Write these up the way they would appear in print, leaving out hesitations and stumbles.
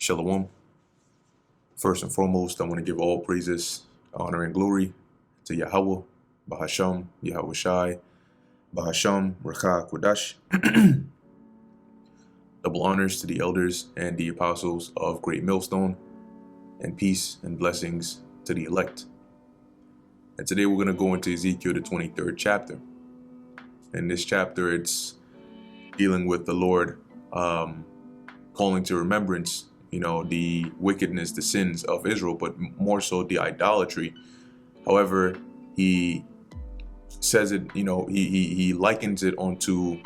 Shalom. First and foremost, I want to give all praises, honor, and glory to Yahweh, Bahasham, Yahweh Shai, Bahasham, Rakha Kodash. Double honors to the elders and the apostles of Great Millstone, and peace and blessings to the elect. And today we're going to go into Ezekiel, the 23rd chapter. In this chapter, it's dealing with the Lord calling to remembrance, the wickedness, the sins of Israel, but more so the idolatry. However, he says it, he likens it onto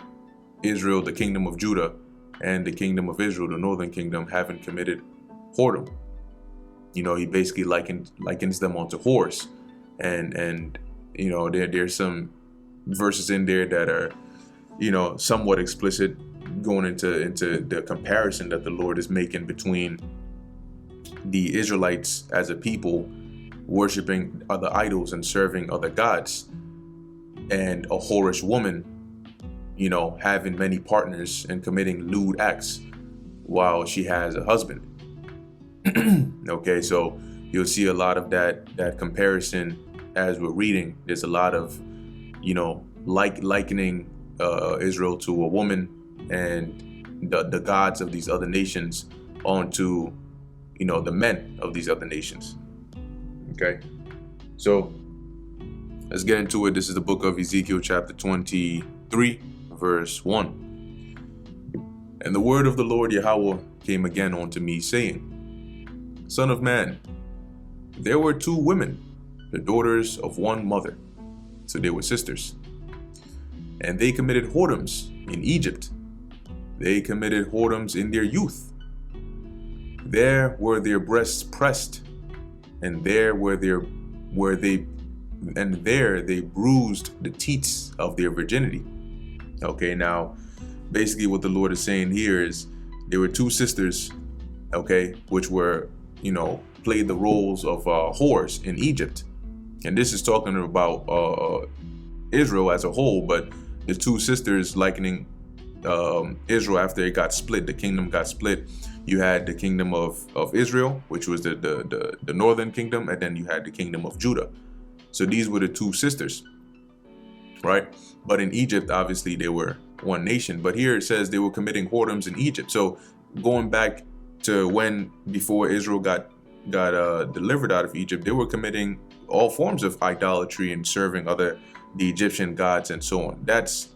Israel, the kingdom of Judah, and the kingdom of Israel, the northern kingdom, having committed whoredom. He basically likens them onto whores. And there's some verses in there that are, somewhat explicit, going into the comparison that the Lord is making between the Israelites as a people worshiping other idols and serving other gods, and a whorish woman, having many partners and committing lewd acts while she has a husband. Okay, so you'll see a lot of that comparison as we're reading. There's a lot of, likening Israel to a woman and the gods of these other nations onto, the men of these other nations. Okay, so let's get into it. This is the book of Ezekiel chapter 23, verse 1. And the word of the Lord Yahweh came again unto me, saying, Son of man, there were two women, the daughters of one mother. So they were sisters. And they committed whoredoms in Egypt. They committed whoredoms in their youth. There were their breasts pressed, and there they bruised the teats of their virginity. Okay, now basically what the Lord is saying here is there were two sisters, okay, which were, played the roles of whores in Egypt. And this is talking about Israel as a whole, but the two sisters likening Israel after it got split, the kingdom got split. You had the kingdom of Israel, which was the northern kingdom, and then you had the kingdom of Judah. So these were the two sisters, right? But in Egypt, obviously, they were one nation. But here it says they were committing whoredoms in Egypt. So going back to when before Israel got delivered out of Egypt, they were committing all forms of idolatry and serving the Egyptian gods and so on. That's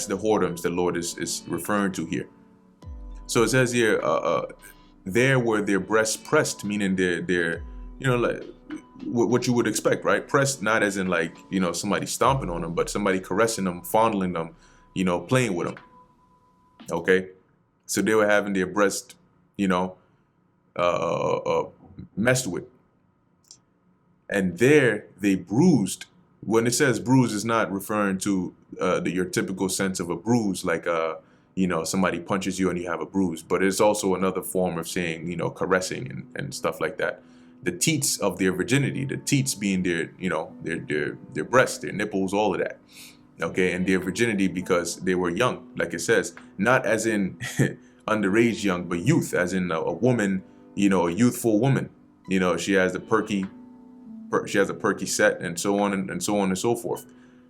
the whoredoms the Lord is referring to here. So it says here, there were their breasts pressed, meaning they're like what you would expect, right? Pressed, not as in like, somebody stomping on them, but somebody caressing them, fondling them, playing with them. Okay. So they were having their breast, messed with. And there they bruised. When it says bruise, it's not referring to your typical sense of a bruise, like somebody punches you and you have a bruise, but it's also another form of saying, caressing and stuff like that. The teats of their virginity, the teats being their breasts, their nipples, all of that. Okay, and their virginity because they were young, like it says, not as in underage young, but youth, as in a woman, a youthful woman. She has a perky set, and so on and so on and so forth.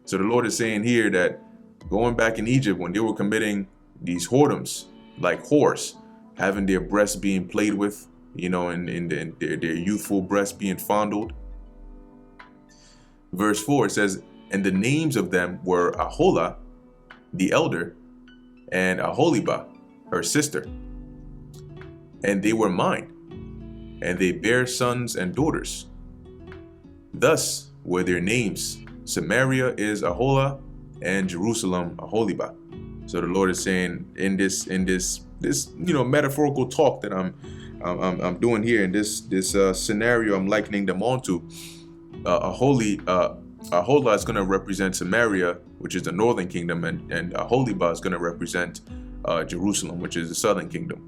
So the Lord is saying here that going back in Egypt, when they were committing these whoredoms, like whores, having their breasts being played with, and their youthful breasts being fondled. Verse 4, it says, and the names of them were Aholah, the elder, and Aholibah, her sister. And they were mine, and they bare sons and daughters. Thus were their names. Samaria is Aholah, and Jerusalem Aholibah. So the Lord is saying in this metaphorical talk that I'm doing here, in this scenario I'm likening them onto, Aholah is going to represent Samaria, which is the northern kingdom, and Aholibah is going to represent Jerusalem, which is the southern kingdom.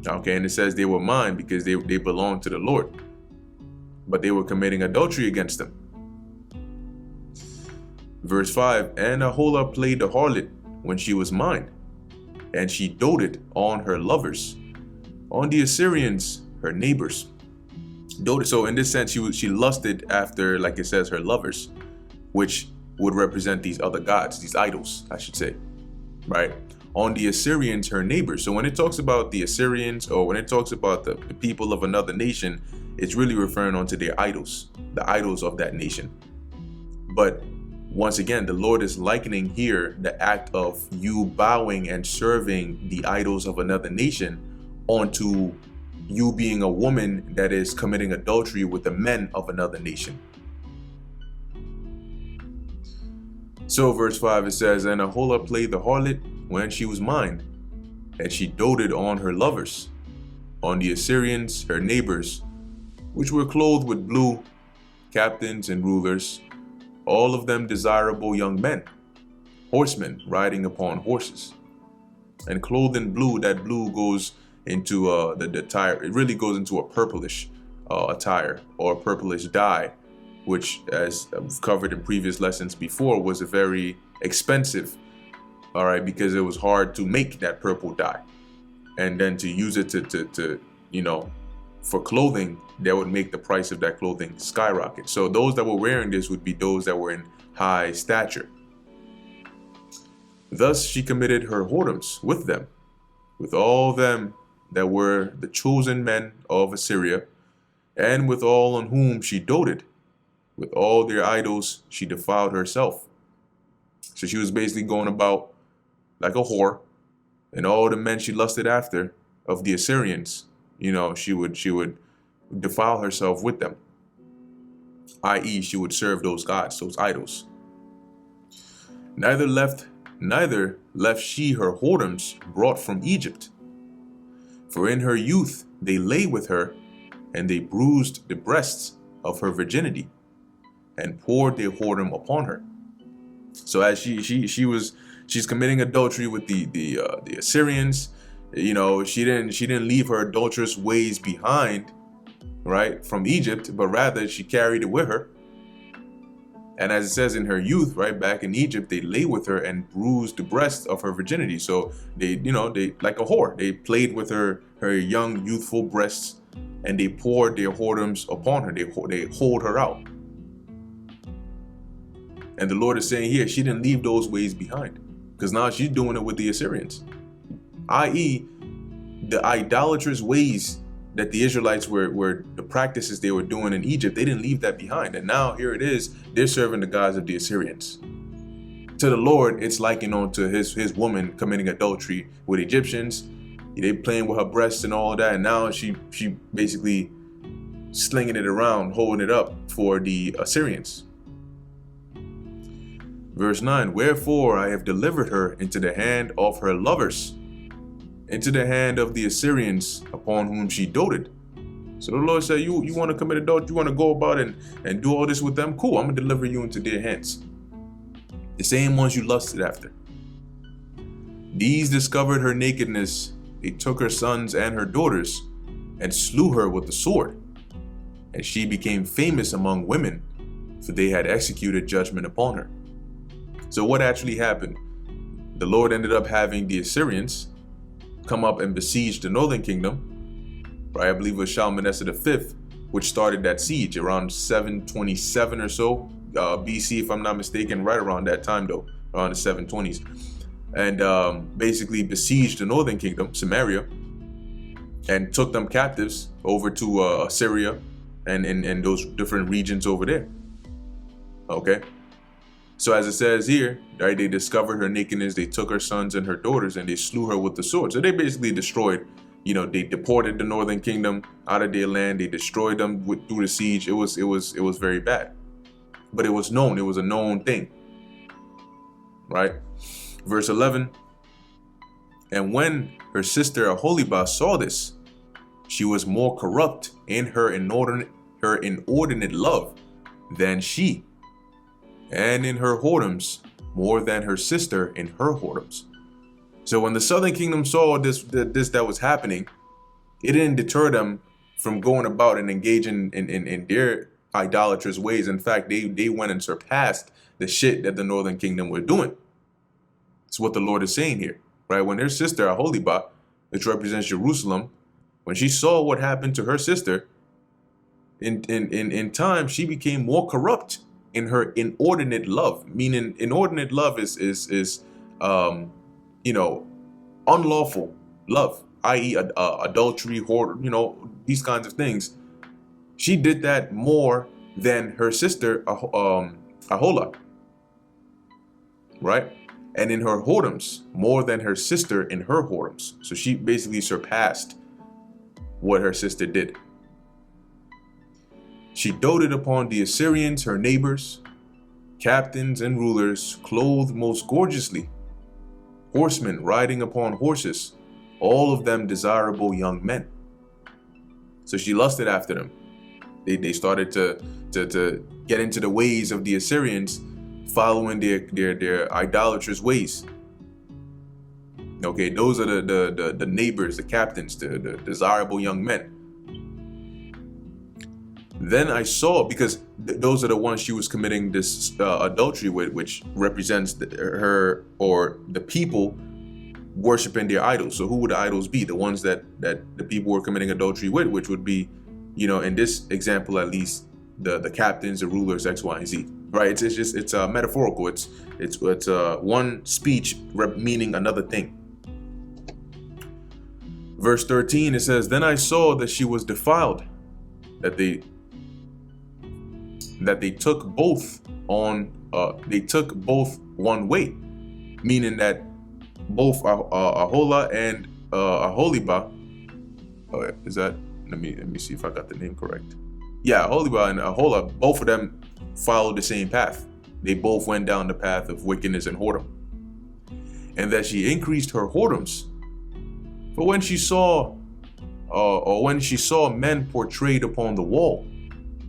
Okay, and it says they were mine because they belonged to the Lord, but they were committing adultery against them. Verse 5, and Aholah played the harlot when she was mine, and she doted on her lovers, On the Assyrians, her neighbors. So in this sense, she lusted after, like it says, her lovers, which would represent these other gods, these idols, I should say, right? On the Assyrians, her neighbors. So when it talks about the Assyrians, or when it talks about the people of another nation, it's really referring onto their idols, the idols of that nation. But once again, the Lord is likening here the act of you bowing and serving the idols of another nation onto you being a woman that is committing adultery with the men of another nation. So verse 5, it says, and Aholah played the harlot when she was mine, and she doted on her lovers, on the Assyrians, her neighbors, which were clothed with blue, captains and rulers, all of them desirable young men, horsemen riding upon horses, and clothed in blue. That blue goes into the attire. It really goes into a purplish attire, or a purplish dye, which, as I've covered in previous lessons before, was a very expensive, all right, because it was hard to make that purple dye, and then to use it to for clothing, that would make the price of that clothing skyrocket. So those that were wearing this would be those that were in high stature. Thus she committed her whoredoms with them, with all them that were the chosen men of Assyria, and with all on whom she doted. With all their idols she defiled herself. So she was basically going about like a whore, and all the men she lusted after of the Assyrians, she would defile herself with them, i.e., she would serve those gods, those idols. Neither left she her whoredoms brought from Egypt. For in her youth they lay with her, and they bruised the breasts of her virginity, and poured their whoredom upon her. So as she's committing adultery with the Assyrians, she didn't leave her adulterous ways behind, right, from Egypt, but rather she carried it with her. And as it says, in her youth, right, back in Egypt, they lay with her and bruised the breast of her virginity. So they like a whore, they played with her young, youthful breasts, and they poured their whoredoms upon her. They hold her out. And the Lord is saying here, she didn't leave those ways behind, because now she's doing it with the Assyrians, i.e., the idolatrous ways that the Israelites were the practices they were doing in Egypt. They didn't leave that behind. And now here it is, they're serving the gods of the Assyrians. To the Lord, it's likened on to his woman committing adultery with Egyptians. They playing with her breasts and all of that. And now she basically slinging it around, holding it up for the Assyrians. Verse 9, wherefore I have delivered her into the hand of her lovers, into the hand of the Assyrians upon whom she doted. So the Lord said, you want to commit adultery, you want to go about and do all this with them? Cool, I'm going to deliver you into their hands. The same ones you lusted after. These discovered her nakedness. They took her sons and her daughters and slew her with the sword. And she became famous among women, for they had executed judgment upon her. So what actually happened? The Lord ended up having the Assyrians come up and besiege the northern kingdom, right? I believe it was Shalmaneser V, which started that siege around 727 or so BC, if I'm not mistaken, right around that time though, around the 720s. And basically besieged the northern kingdom, Samaria, and took them captives over to Assyria and those different regions over there. Okay. So as it says here, right, they discovered her nakedness, they took her sons and her daughters, and they slew her with the sword. So they basically destroyed, they deported the northern kingdom out of their land. They destroyed them through the siege. It was very bad, but it was known. It was a known thing, right? Verse 11. And when her sister Aholibah saw this, she was more corrupt in her inordinate love than she, and in her whoredoms more than her sister in her whoredoms. So when the southern kingdom saw this that was happening, it didn't deter them from going about and engaging in their idolatrous ways. In fact, they went and surpassed the shit that the northern kingdom were doing. It's what the Lord is saying here, right? When their sister Aholibah, which represents Jerusalem, when she saw what happened to her sister, in time, she became more corrupt in her inordinate love. Meaning, inordinate love is unlawful love, i.e., adultery, these kinds of things. She did that more than her sister, Ahola, right? And in her whoredoms, more than her sister in her whoredoms. So she basically surpassed what her sister did. She doted upon the Assyrians, her neighbors, captains and rulers, clothed most gorgeously, horsemen riding upon horses, all of them desirable young men. So she lusted after them. They started to get into the ways of the Assyrians, following their idolatrous ways. Okay, those are the neighbors, the captains, the desirable young men. Then I saw, because those are the ones she was committing this adultery with, which represents her or the people worshiping their idols. So who would the idols be? The ones that the people were committing adultery with, which would be, in this example at least, the captains, the rulers, X, Y, and Z. Right? It's metaphorical. It's one speech meaning another thing. Verse 13, it says, "Then I saw that she was defiled, that they took both one way," meaning that both Ahola and Aholibah, is that, let me see if I got the name correct. Yeah, Aholibah and Ahola, both of them followed the same path. They both went down the path of wickedness and whoredom. And that she increased her whoredoms. For when she saw men portrayed upon the wall,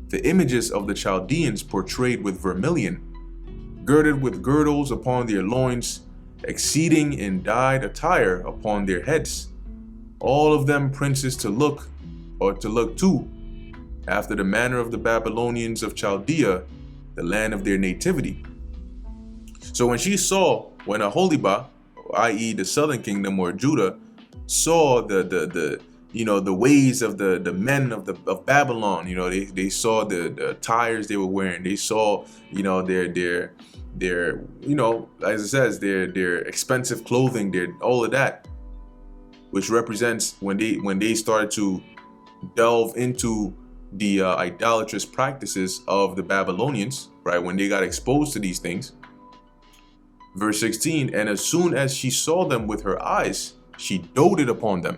the images of the Chaldeans portrayed with vermilion, girded with girdles upon their loins, exceeding in dyed attire upon their heads, all of them princes to look to, after the manner of the Babylonians of Chaldea, the land of their nativity. So when Aholibah, i.e. the southern kingdom or Judah, saw the ways of the men of Babylon, they saw the attires they were wearing, they saw their as it says, their expensive clothing, all of that, which represents when they started to delve into the idolatrous practices of the Babylonians, right? When they got exposed to these things. Verse 16, "And as soon as she saw them with her eyes, she doted upon them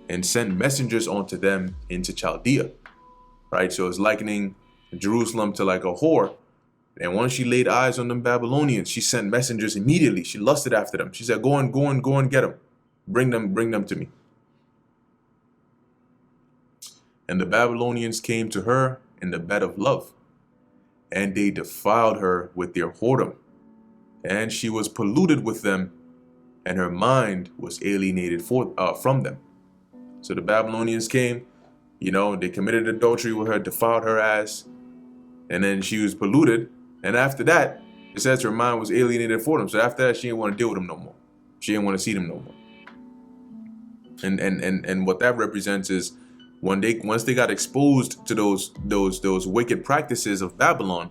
and sent messengers unto them into Chaldea," right? So it's likening Jerusalem to like a whore. And once she laid eyes on them Babylonians, she sent messengers immediately. She lusted after them. She said, go and get them. Bring them to me. And the Babylonians came to her in the bed of love, and they defiled her with their whoredom. And she was polluted with them, and her mind was alienated from them. So the Babylonians came, they committed adultery with her, defiled her ass, and then she was polluted. And after that, it says her mind was alienated for them. So after that, she didn't want to deal with them no more. She didn't want to see them no more. And what that represents is once they got exposed to those wicked practices of Babylon,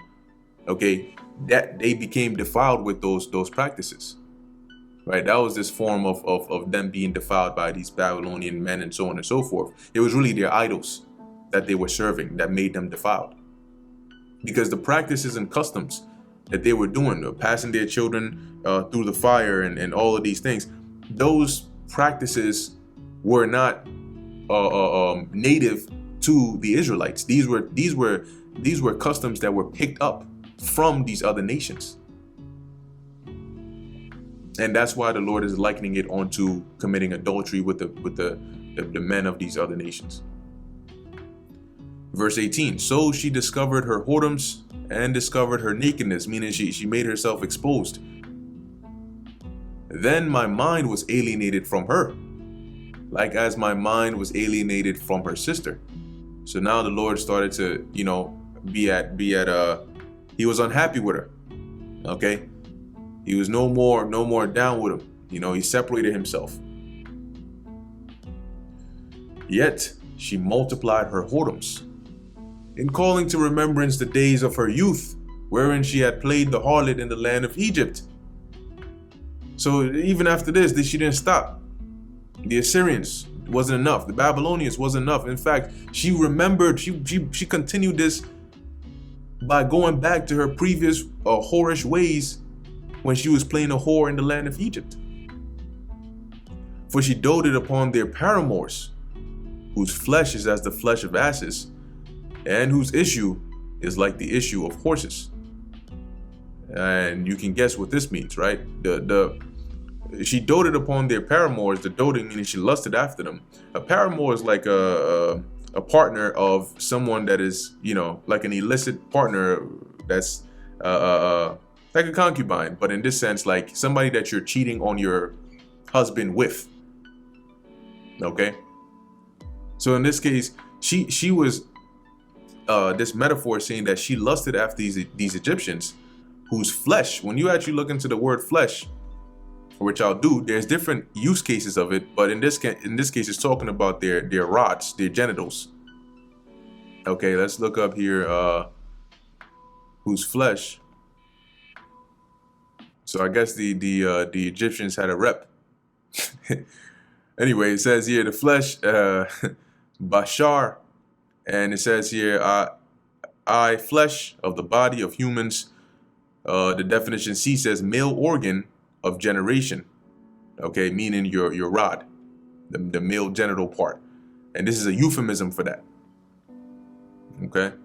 okay, that they became defiled with those practices. Right? That was this form of them being defiled by these Babylonian men and so on and so forth. It was really their idols that they were serving that made them defiled. Because the practices and customs that they were doing, passing their children through the fire and all of these things, those practices were not native to the Israelites. These were customs that were picked up from these other nations. And that's why the Lord is likening it onto committing adultery with the men of these other nations. Verse 18, "So she discovered her whoredoms and discovered her nakedness," meaning she made herself exposed. "Then my mind was alienated from her, like as my mind was alienated from her sister." So now the Lord started to, he was unhappy with her. Okay? He was no more down with him. He separated himself. Yet she multiplied her whoredoms, in calling to remembrance the days of her youth, wherein she had played the harlot in the land of Egypt. So even after this, she didn't stop. The Assyrians wasn't enough. The Babylonians wasn't enough. In fact, she remembered, she continued this by going back to her previous whorish ways when she was playing a whore in the land of Egypt. For she doted upon their paramours, whose flesh is as the flesh of asses, and whose issue is like the issue of horses. And you can guess what this means, right? She doted upon their paramours. The doting meaning she lusted after them. A paramour is like a partner of someone that is, like an illicit partner that's like a concubine, but in this sense, like somebody that you're cheating on your husband with. Okay. So in this case, she was this metaphor saying that she lusted after these Egyptians, whose flesh, when you actually look into the word flesh, which I'll do, there's different use cases of it, but in this case, it's talking about their rods, their genitals. Okay, let's look up here, whose flesh. So I guess the Egyptians had a rep. Anyway, it says here the flesh, Bashar, and it says here, I flesh of the body of humans. The definition C says male organ of generation, okay, meaning your rod, the male genital part, and this is a euphemism for that. Okay, it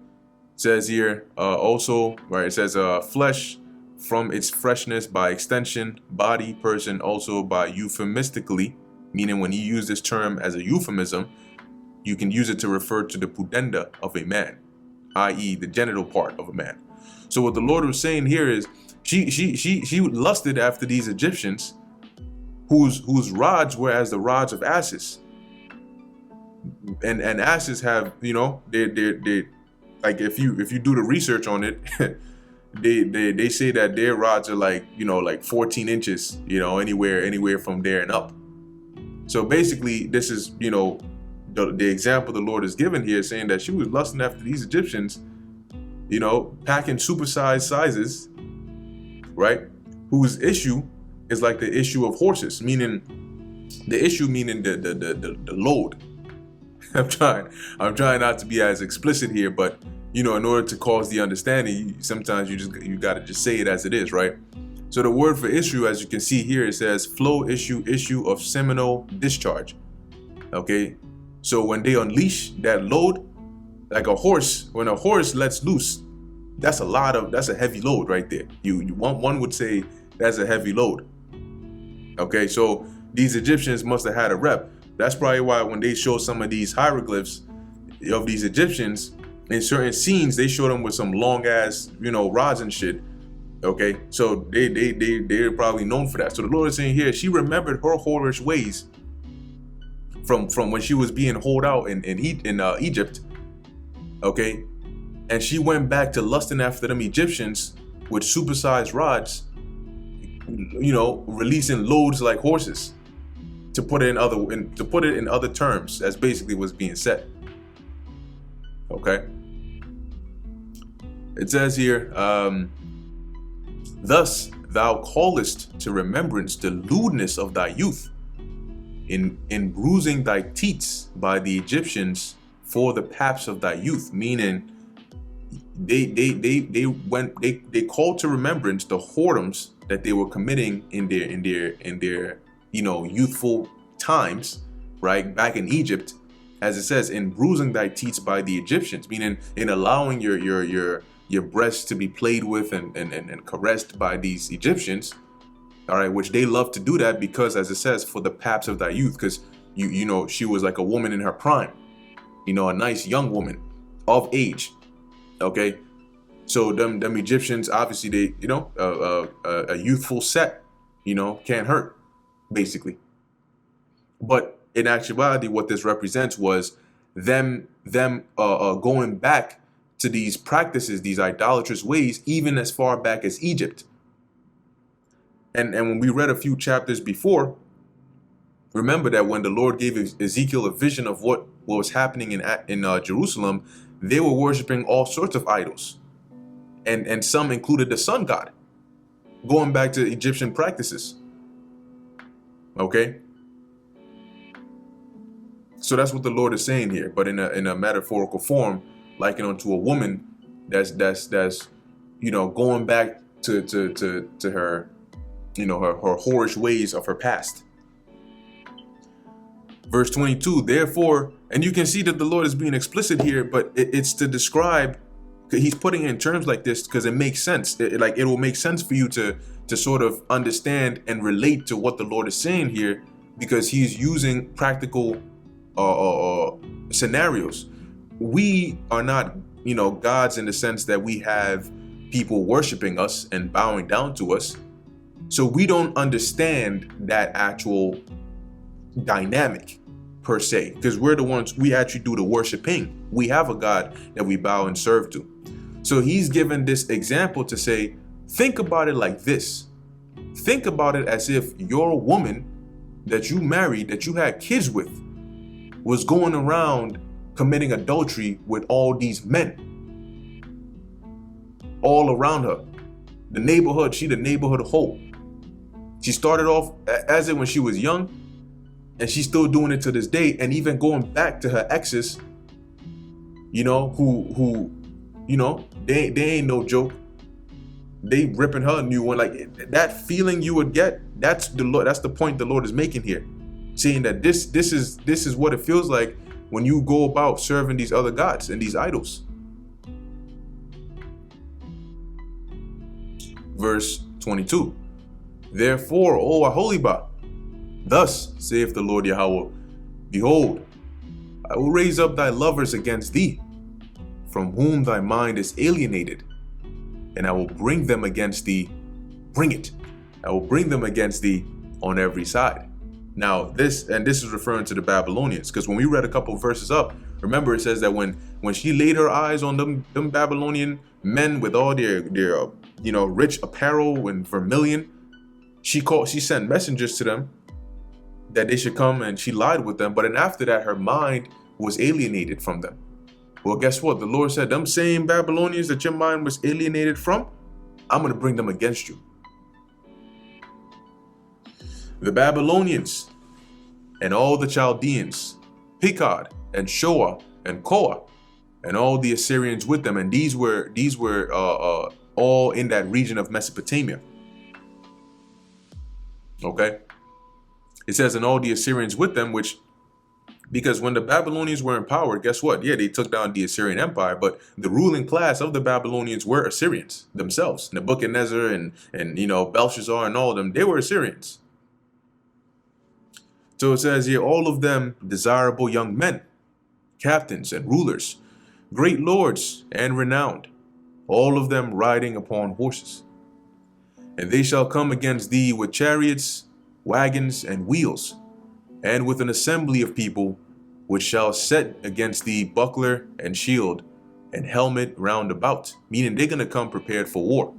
says here also, right? It says flesh from its freshness, by extension, body, person, also by euphemistically, meaning when you use this term as a euphemism, you can use it to refer to the pudenda of a man, i.e., the genital part of a man. So what the Lord was saying here is, she lusted after these Egyptians, whose rods were as the rods of asses, and asses have, they like, if you do the research on it, they say that their rods are like, like 14 inches, anywhere from there and up. So basically, this is, the example the Lord is given here, saying that she was lusting after these Egyptians, packing supersized sizes, right? Whose issue is like the issue of horses, meaning the load. I'm trying not to be as explicit here, but in order to cause the understanding, sometimes you gotta just say it as it is, right? So the word for issue, as you can see here, it says flow, issue of seminal discharge. Okay, so when they unleash that load, like a horse, when a horse lets loose, that's a heavy load right there. One would say that's a heavy load. Okay, so these Egyptians must have had a rep. That's probably why when they show some of these hieroglyphs of these Egyptians in certain scenes, they show them with some long ass, rods and shit. Okay, so they're probably known for that. So the Lord is saying here, she remembered her whorish ways from when she was being holed out in Egypt. Okay, and she went back to lusting after them Egyptians with supersized rods, releasing loads like horses. To put it in other terms, that's basically what's being said. Okay. It says here, thus thou callest to remembrance the lewdness of thy youth, in bruising thy teats by the Egyptians for the paps of thy youth, meaning they called to remembrance the whoredoms that they were committing in their youthful times, right, back in Egypt, as it says, in bruising thy teats by the Egyptians, meaning in allowing your breasts to be played with and caressed by these Egyptians, all right, which they love to do that because, as it says, for the paps of thy youth, because she was like a woman in her prime, a nice young woman of age. Okay, so them Egyptians, obviously they, a youthful set, can't hurt, basically. But in actuality, what this represents was them going back to these practices, these idolatrous ways, even as far back as Egypt. And when we read a few chapters before, Remember that when the Lord gave Ezekiel a vision of what was happening in Jerusalem, they were worshiping all sorts of idols, and some included the sun god, going back to Egyptian practices. Okay, so that's what the Lord is saying here, but in a metaphorical form, likened unto a woman that's going back to her her whorish ways of her past. Verse 22, therefore, and you can see that the Lord is being explicit here, but it's to describe, he's putting it in terms like this because it makes sense. It will make sense for you to sort of understand and relate to what the Lord is saying here, because he's using practical scenarios. We are not, gods in the sense that we have people worshiping us and bowing down to us. So we don't understand that actual dynamic per se, because we're the ones, we actually do the worshiping. We have a God that we bow and serve to. So he's given this example to say, think about it like this. Think about it as if your woman that you married, that you had kids with, was going around committing adultery with all these men all around her. The neighborhood, she the neighborhood whole. She started off as it when she was young, and she's still doing it to this day, and even going back to her exes, who they ain't no joke. They ripping her a new one. Like that feeling you would get, that's the Lord, that's the point the Lord is making here. Saying that this is what it feels like when you go about serving these other gods and these idols. Verse 22. Therefore, O Aholiba, thus saith the Lord Yahweh, behold, I will raise up thy lovers against thee, from whom thy mind is alienated, and I will bring them against thee. I will bring them against thee on every side. Now, this is referring to the Babylonians, because when we read a couple verses up, remember it says that when she laid her eyes on them Babylonian men with all their rich apparel and vermilion, she sent messengers to them that they should come, and she lied with them. But then after that, her mind was alienated from them. Well, guess what? The Lord said, them same Babylonians that your mind was alienated from, I'm going to bring them against you. The Babylonians and all the Chaldeans, Pekod and Shoah and Koah, and all the Assyrians with them, and these were all in that region of Mesopotamia. Okay, it says, and all the Assyrians with them, because when the Babylonians were in power, guess what? Yeah, they took down the Assyrian Empire, but the ruling class of the Babylonians were Assyrians themselves. Nebuchadnezzar and Belshazzar and all of them, they were Assyrians. So it says here, all of them desirable young men, captains and rulers, great lords and renowned, all of them riding upon horses. And they shall come against thee with chariots, wagons, and wheels, and with an assembly of people, which shall set against thee buckler and shield and helmet round about. Meaning they're going to come prepared for war.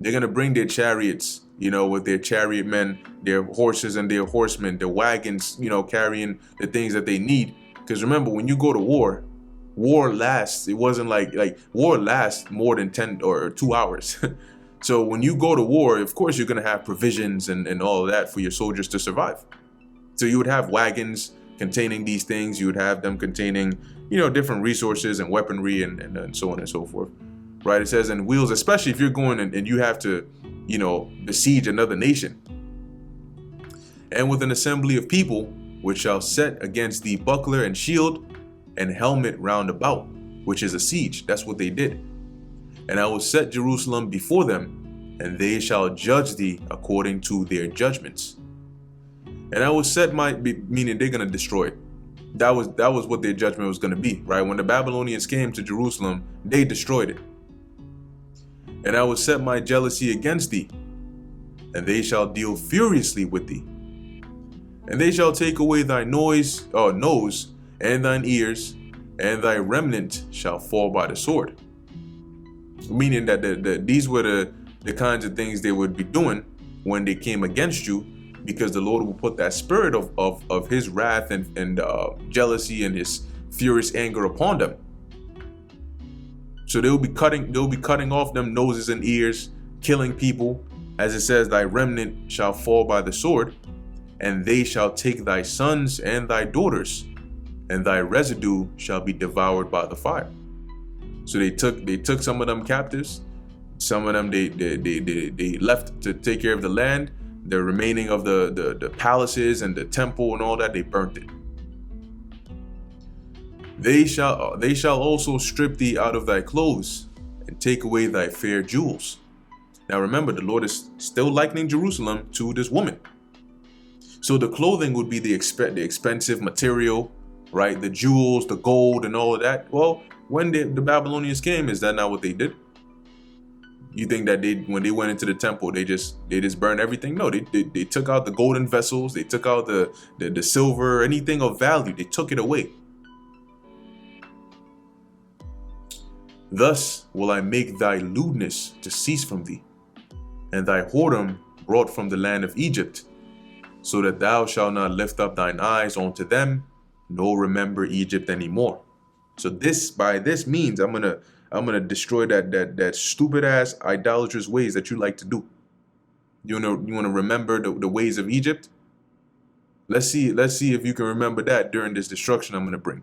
They're going to bring their chariots, with their chariot men, their horses and their horsemen, their wagons, carrying the things that they need. Because remember, when you go to war lasts. It wasn't like war lasts more than 10 or 2 hours. So when you go to war, of course, you're going to have provisions and all of that for your soldiers to survive. So you would have wagons containing these things. You would have them containing, different resources and weaponry and so on and so forth. Right? It says, and wheels, especially if you're going and you have to, besiege another nation. And with an assembly of people, which shall set against thee buckler and shield and helmet round about, which is a siege. That's what they did. And I will set Jerusalem before them, and they shall judge thee according to their judgments. And I will set meaning they're going to destroy it. That was what their judgment was going to be, right? When the Babylonians came to Jerusalem, they destroyed it. And I will set my jealousy against thee, and they shall deal furiously with thee. And they shall take away thy nose, and thine ears, and thy remnant shall fall by the sword. Meaning that these were the kinds of things they would be doing when they came against you, because the Lord will put that spirit of his wrath and jealousy and his furious anger upon them. So they'll be cutting off them noses and ears, killing people, as it says, thy remnant shall fall by the sword, and they shall take thy sons and thy daughters, and thy residue shall be devoured by the fire. So they took some of them captives. Some of them they left to take care of the land. The remaining of the palaces and the temple and all that, they burnt it. They shall also strip thee out of thy clothes and take away thy fair jewels. Now remember, the Lord is still likening Jerusalem to this woman. So the clothing would be the expensive material, right? The jewels, the gold, and all of that. Well, when the Babylonians came, is that not what they did? You think that when they went into the temple, they just burned everything? No, they took out the golden vessels, they took out the silver, anything of value, they took it away. Thus will I make thy lewdness to cease from thee, and thy whoredom brought from the land of Egypt, so that thou shalt not lift up thine eyes unto them, nor remember Egypt anymore. So by this means, I'm gonna destroy that stupid ass idolatrous ways that you like to do. You wanna remember the ways of Egypt? Let's see if you can remember that during this destruction I'm gonna bring.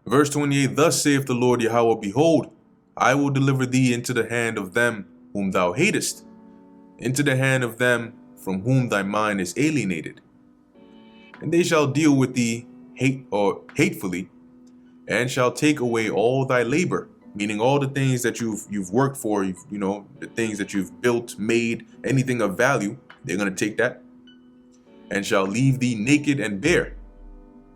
Verse 28, thus saith the Lord Yahweh, behold, I will deliver thee into the hand of them whom thou hatest, into the hand of them from whom thy mind is alienated. And they shall deal with thee hatefully, and shall take away all thy labor, meaning all the things that you've worked for, the things that you've built, made, anything of value, they're going to take that, and shall leave thee naked and bare.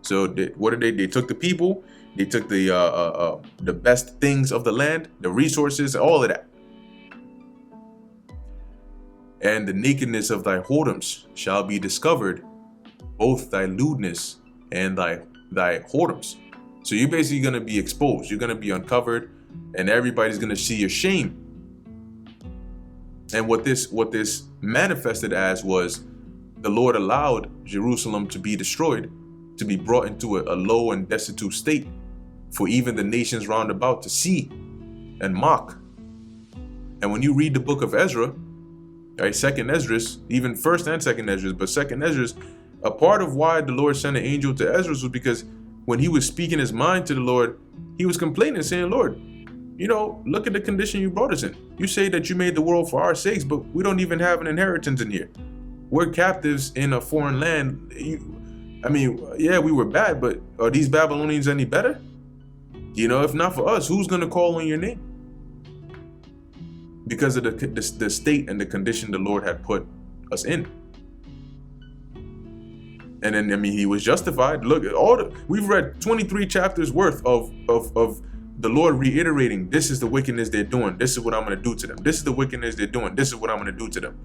So what did they? They took the people, they took the best things of the land, the resources, all of that. And the nakedness of thy whoredoms shall be discovered, both thy lewdness and thy whoredoms. So you're basically going to be exposed. You're going to be uncovered, and everybody's going to see your shame. And what this manifested as was the Lord allowed Jerusalem to be destroyed, to be brought into a low and destitute state for even the nations round about to see and mock. And when you read the book of Ezra, right, second Esdras, even first and second Esdras, but second Esdras, a part of why the Lord sent an angel to Esdras was because when he was speaking his mind to the Lord, he was complaining, saying, Lord, look at the condition you brought us in. You say that you made the world for our sakes, but we don't even have an inheritance in here. We're captives in a foreign land. Yeah, we were bad, but are these Babylonians any better? If not for us, who's going to call on your name? Because of the state and the condition the Lord had put us in. And then, he was justified. Look, we've read 23 chapters worth of the Lord reiterating, this is the wickedness they're doing. This is what I'm going to do to them. This is the wickedness they're doing. This is what I'm going to do to them.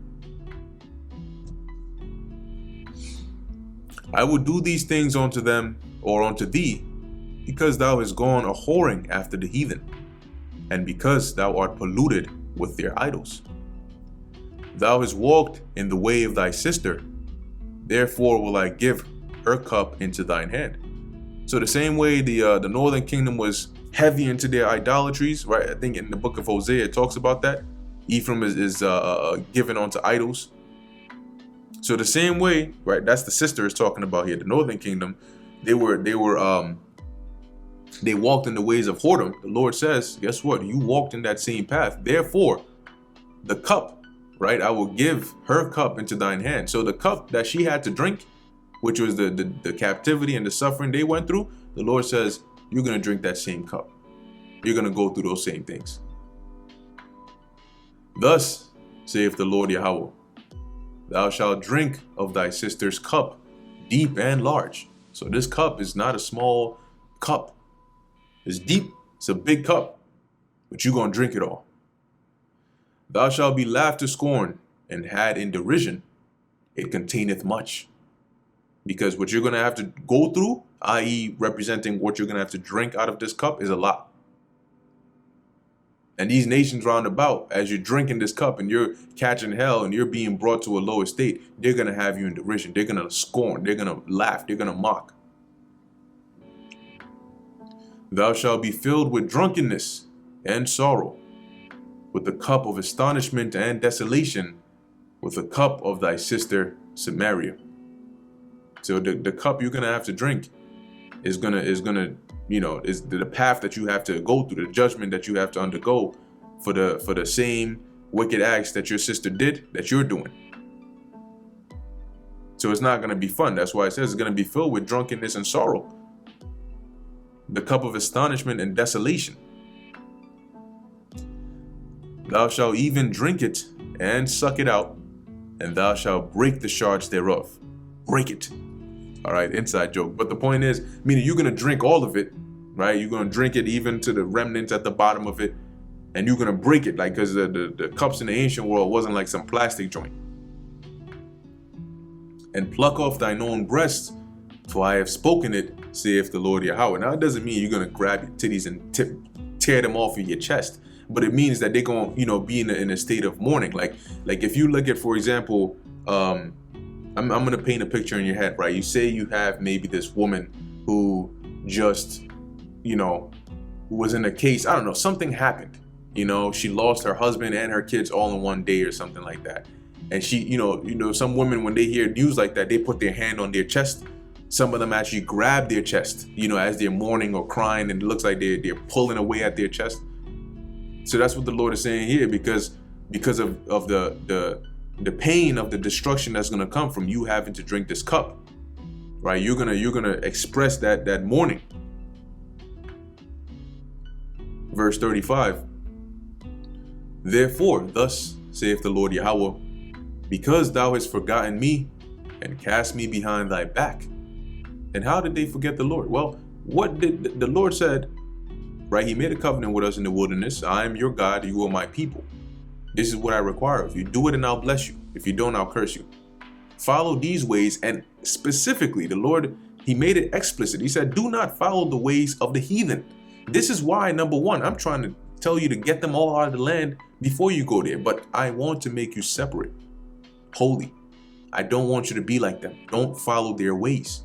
I will do these things unto them or unto thee, because thou hast gone a whoring after the heathen, and because thou art polluted with their idols. Thou hast walked in the way of thy sister, therefore will I give her cup into thine hand. So the same way the northern kingdom was heavy into their idolatries, right? I think in the book of Hosea it talks about that. Ephraim is given onto idols. So the same way, right? That's the sister is talking about here. The northern kingdom, they walked in the ways of whoredom. The Lord says, guess what? You walked in that same path. Therefore, the cup, right? I will give her cup into thine hand. So the cup that she had to drink, which was the captivity and the suffering they went through, the Lord says, you're going to drink that same cup. You're going to go through those same things. Thus saith the Lord Yahweh, thou shalt drink of thy sister's cup, deep and large. So this cup is not a small cup. It's deep. It's a big cup. But you're going to drink it all. Thou shalt be laughed to scorn and had in derision. It containeth much. Because what you're going to have to go through, i.e. representing what you're going to have to drink out of this cup, is a lot. And these nations round about, as you're drinking this cup and you're catching hell and you're being brought to a lower state, they're going to have you in derision. They're going to scorn. They're going to laugh. They're going to mock. Thou shalt be filled with drunkenness and sorrow, with the cup of astonishment and desolation, with the cup of thy sister Samaria. So the cup you're going to have to drink is the path that you have to go through, the judgment that you have to undergo for the same wicked acts that your sister did, that you're doing. So it's not going to be fun. That's why it says it's going to be filled with drunkenness and sorrow, the cup of astonishment and desolation. Thou shalt even drink it and suck it out, and thou shalt break the shards thereof. Break it. All right, inside joke. But the point is, meaning you're going to drink all of it, right? You're going to drink it even to the remnants at the bottom of it, and you're going to break it, like, because the cups in the ancient world wasn't like some plastic joint. And pluck off thine own breast, for I have spoken it, saith the Lord Yahweh. Now, it doesn't mean you're going to grab your titties and tear them off of your chest, but it means that they're going to, be in a state of mourning. Like if you look at, for example, I'm going to paint a picture in your head, right? You say you have maybe this woman who just, was in a case, I don't know, something happened. She lost her husband and her kids all in one day or something like that. And she, some women, when they hear news like that, they put their hand on their chest. Some of them actually grab their chest, as they're mourning or crying, and it looks like they're pulling away at their chest. So that's what the Lord is saying here, because of the pain of the destruction that's going to come from you having to drink this cup, right? You're gonna express that mourning. Verse 35. Therefore, thus saith the Lord Yahweh, because thou hast forgotten me and cast me behind thy back. And how did they forget the Lord? Well, what did the Lord said, right? He made a covenant with us in the wilderness. I am your God, you are my people. This is what I require of you. Do it and I'll bless you. If you don't, I'll curse you. Follow these ways. And specifically, the Lord, he made it explicit. He said, do not follow the ways of the heathen. This is why, number one, I'm trying to tell you to get them all out of the land before you go there. But I want to make you separate, holy. I don't want you to be like them. Don't follow their ways.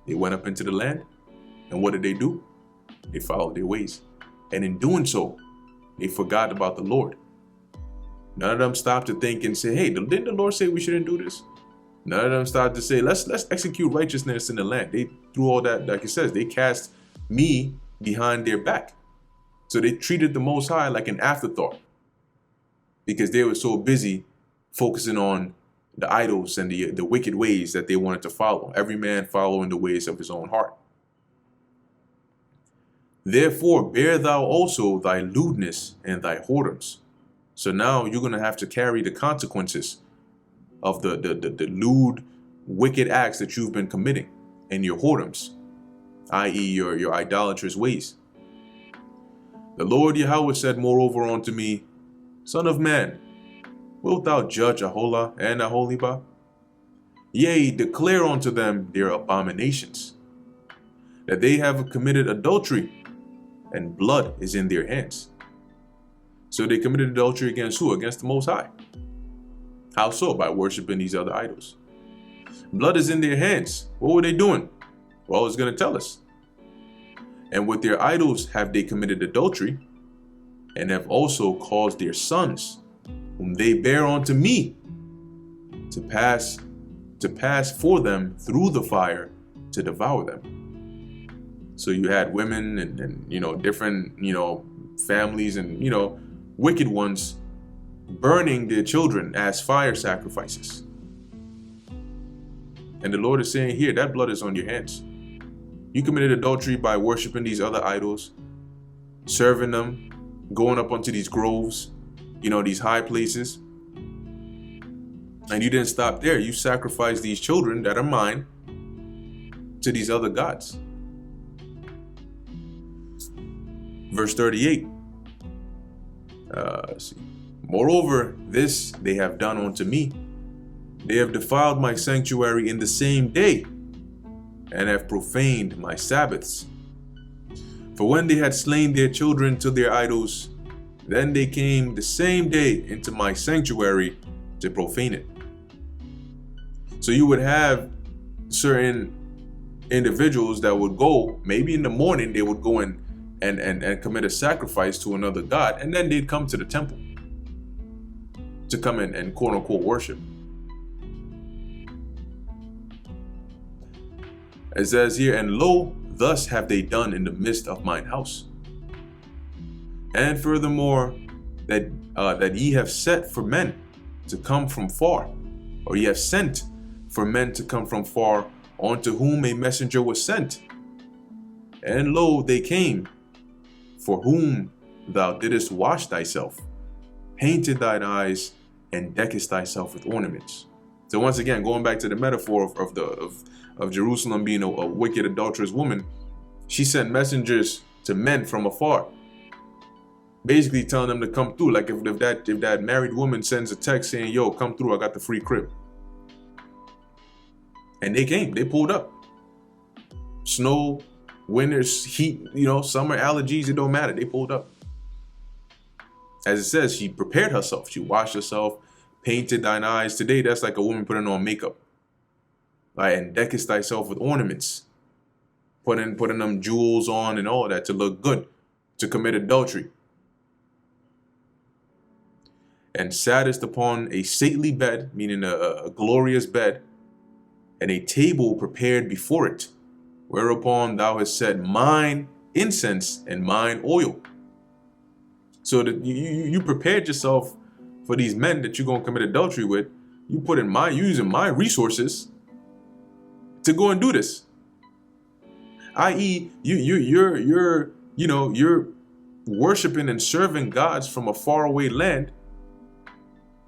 They went up into the land. And what did they do? They followed their ways. And in doing so, they forgot about the Lord. None of them stopped to think and say, hey, didn't the Lord say we shouldn't do this? None of them started to say, let's execute righteousness in the land. They threw all that, like it says, they cast me behind their back. So they treated the Most High like an afterthought, because they were so busy focusing on the idols and the wicked ways that they wanted to follow. Every man following the ways of his own heart. Therefore, bear thou also thy lewdness and thy whoredoms. So now you're going to have to carry the consequences of the lewd, wicked acts that you've been committing, and your whoredoms, i.e. your idolatrous ways. The Lord Yahweh said moreover unto me, Son of man, wilt thou judge Aholah and Aholibah? Yea, declare unto them their abominations, that they have committed adultery, and blood is in their hands. So they committed adultery against who? Against the Most High. How so? By worshiping these other idols. Blood is in their hands. What were they doing? Well, it's going to tell us. And with their idols have they committed adultery, and have also caused their sons, whom they bear unto me, to pass for them through the fire to devour them. So you had women and different, families and, wicked ones burning their children as fire sacrifices. And the Lord is saying here, that blood is on your hands. You committed adultery by worshiping these other idols, serving them, going up onto these groves, these high places. And you didn't stop there. You sacrificed these children that are mine to these other gods. Verse 38. Let's see. Moreover, this they have done unto me. They have defiled my sanctuary in the same day, and have profaned my Sabbaths. For when they had slain their children to their idols, then they came the same day into my sanctuary to profane it. So you would have certain individuals that would go, maybe in the morning, they would go and commit a sacrifice to another god, and then they'd come to the temple to come in and quote unquote worship. It says here, and lo, thus have they done in the midst of mine house. And furthermore, that ye have set for men to come from far, or ye have sent for men to come from far, unto whom a messenger was sent. And lo, they came, for whom thou didst wash thyself, painted thine eyes, and deckest thyself with ornaments. So once again, going back to the metaphor of Jerusalem being a wicked, adulterous woman, she sent messengers to men from afar, basically telling them to come through. Like if that married woman sends a text saying, "Yo, come through, I got the free crib," and they came, they pulled up. Snow, winter's heat, summer allergies, it don't matter. They pulled up. As it says, she prepared herself. She washed herself, painted thine eyes. Today, that's like a woman putting on makeup. Right? And deckest thyself with ornaments. Putting them jewels on and all that to look good, to commit adultery. And sattest upon a stately bed, meaning a glorious bed, and a table prepared before it, whereupon thou hast set mine incense and mine oil. So that you prepared yourself for these men that you're going to commit adultery with. You put in using my resources to go and do this. I.e., you're worshiping and serving gods from a faraway land.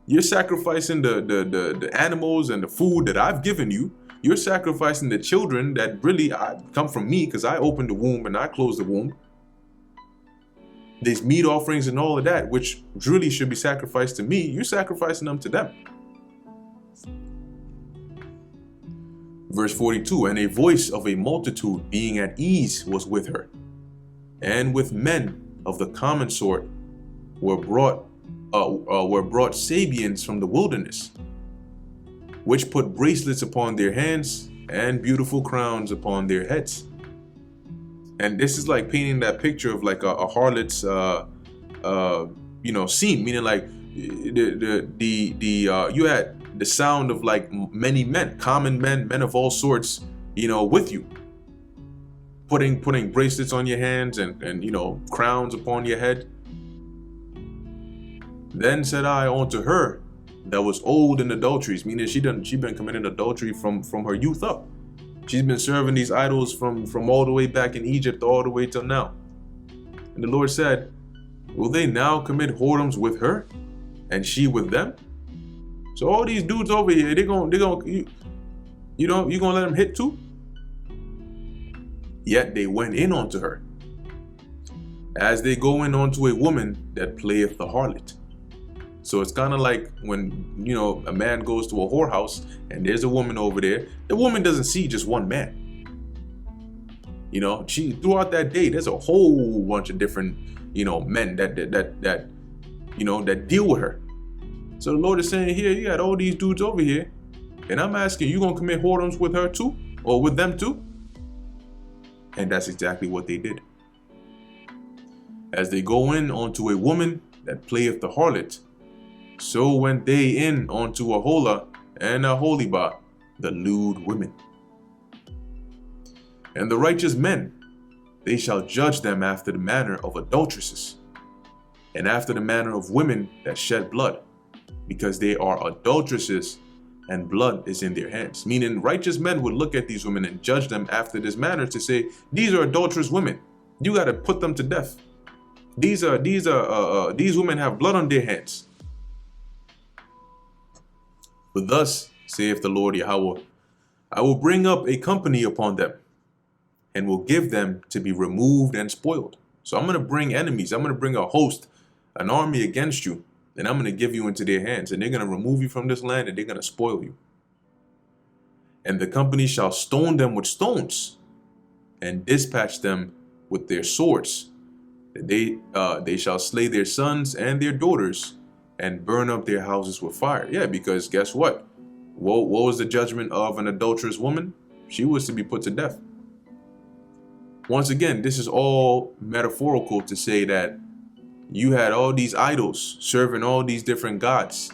You're sacrificing the animals and the food that I've given you. You're sacrificing the children that really come from me, because I opened the womb and I closed the womb. These meat offerings and all of that, which really should be sacrificed to me, you're sacrificing them to them. Verse 42, and a voice of a multitude being at ease was with her, and with men of the common sort were brought Sabians from the wilderness, which put bracelets upon their hands and beautiful crowns upon their heads. And this is like painting that picture of like a harlot's scene, meaning like you had the sound of like many men, common men of all sorts, with you, putting bracelets on your hands and crowns upon your head. Then said I unto her that was old in adulteries, meaning she been committing adultery from her youth up. She's been serving these idols from all the way back in Egypt all the way till now. And the Lord said, will they now commit whoredoms with her, and she with them? So all these dudes over here, you gonna let them hit too? Yet they went in unto her, as they go in unto a woman that playeth the harlot. So it's kind of like when, a man goes to a whorehouse and there's a woman over there. The woman doesn't see just one man. She throughout that day, there's a whole bunch of different, men that deal with her. So the Lord is saying here, you got all these dudes over here, and I'm asking, you gonna commit whoredoms with her too, or with them too? And that's exactly what they did. As they go in unto a woman that playeth the harlot, so went they in unto Aholah and Aholibah, the lewd women. And the righteous men, they shall judge them after the manner of adulteresses, and after the manner of women that shed blood, because they are adulteresses, and blood is in their hands. Meaning righteous men would look at these women and judge them after this manner to say, these are adulterous women. You got to put them to death. These women have blood on their hands. But thus saith the Lord Yahweh, I will bring up a company upon them, and will give them to be removed and spoiled. So I'm going to bring enemies. I'm going to bring a host, an army against you, and I'm going to give you into their hands, and they're going to remove you from this land, and they're going to spoil you. And the company shall stone them with stones, and dispatch them with their swords. They shall slay their sons and their daughters and burn up their houses with fire. Yeah, because guess what? What was the judgment of an adulterous woman? She was to be put to death. Once again, this is all metaphorical to say that you had all these idols serving all these different gods,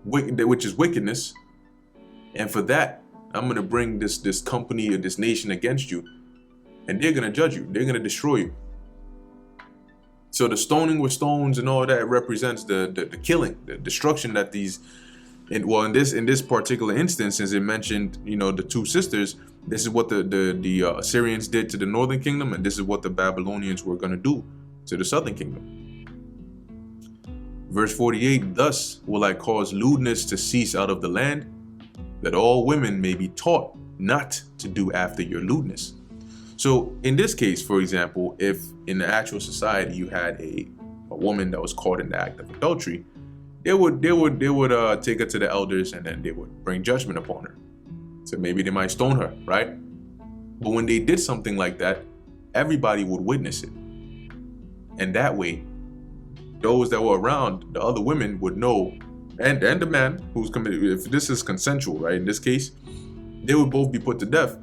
which is wickedness. And for that, I'm going to bring this company or this nation against you, and they're going to judge you. They're going to destroy you. So the stoning with stones and all that represents the killing, the destruction that these, in this particular instance, since it mentioned, the two sisters, this is what the Assyrians did to the northern kingdom, and this is what the Babylonians were going to do to the southern kingdom. Verse 48, thus will I cause lewdness to cease out of the land, that all women may be taught not to do after your lewdness. So in this case, for example, if in the actual society you had a woman that was caught in the act of adultery, they would take her to the elders, and then they would bring judgment upon her. So maybe they might stone her, right? But when they did something like that, everybody would witness it. And that way, those that were around, the other women would know, and the man who's committed, if this is consensual, right? In this case, they would both be put to death.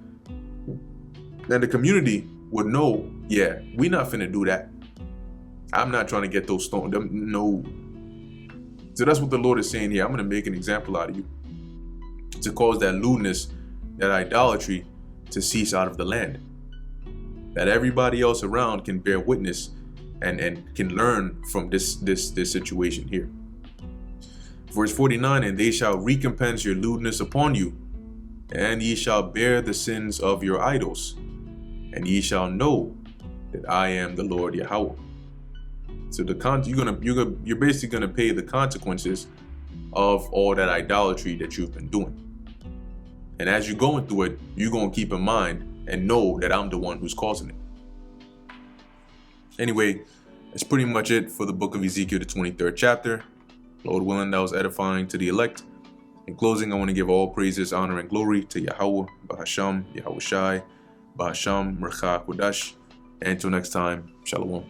Then the community would know, yeah, we're not finna do that. I'm not trying to get those stones. No. So that's what the Lord is saying here. I'm going to make an example out of you to cause that lewdness, that idolatry to cease out of the land. That everybody else around can bear witness and can learn from this situation here. Verse 49, and they shall recompense your lewdness upon you, and ye shall bear the sins of your idols, and ye shall know that I am the Lord Yahweh. So you're basically gonna pay the consequences of all that idolatry that you've been doing. And as you're going through it, you're gonna keep in mind and know that I'm the one who's causing it. Anyway, that's pretty much it for the book of Ezekiel, the 23rd chapter. Lord willing, that was edifying to the elect. In closing, I want to give all praises, honor, and glory to Yahweh, Bahasham, Yahweh Shai, Bahasham, Mercha Kodash. And until next time, Shalom.